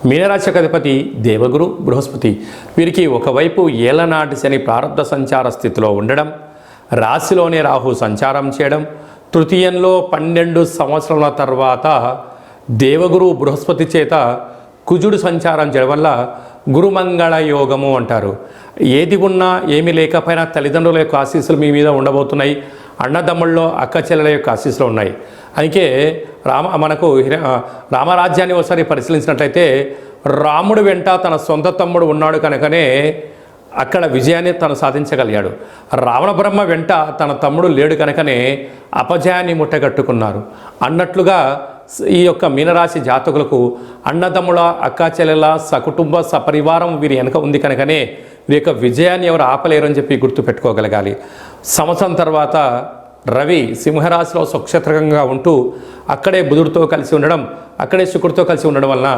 మీనరాశి అధిపతి దేవగురు బృహస్పతి. వీరికి ఒకవైపు ఏలనాటి శని ప్రారంభ సంచార స్థితిలో ఉండడం, రాశిలోనే రాహు సంచారం చేయడం, తృతీయంలో 12 సంవత్సరాల తర్వాత దేవగురు బృహస్పతి చేత కుజుడు సంచారం చేయడం వల్ల గురుమంగళ యోగము అంటారు. ఏది ఉన్నా ఏమి లేకపోయినా తల్లిదండ్రుల యొక్క ఆశీస్సులు మీ మీద ఉండబోతున్నాయి. అన్నదమ్ముల్లో అక్క చెల్లెల యొక్క ఆశీస్సులు ఉన్నాయి. అందుకే మనకు రామరాజ్యాన్ని ఒకసారి పరిశీలించినట్లయితే రాముడు వెంట తన సొంత తమ్ముడు ఉన్నాడు కనుకనే అక్కడ విజయాన్ని తను సాధించగలిగాడు. రావణ బ్రహ్మ వెంట తన తమ్ముడు లేడు కనుకనే అపజయాన్ని ముట్టగట్టుకున్నారు అన్నట్లుగా ఈ యొక్క మీనరాశి జాతకులకు అన్నదమ్ముల అక్కా చెల్లెల సకుటుంబ సపరివారం వీరి వెనక ఉంది కనుకనే వీరి యొక్క విజయాన్ని ఎవరు ఆపలేరు అని చెప్పి గుర్తుపెట్టుకోగలగాలి. సంవత్సరం తర్వాత రవి సింహరాశిలో స్వక్షేత్రకంగా ఉంటూ అక్కడే బుధుడితో కలిసి ఉండడం, అక్కడే శుక్రుడితో కలిసి ఉండడం వలన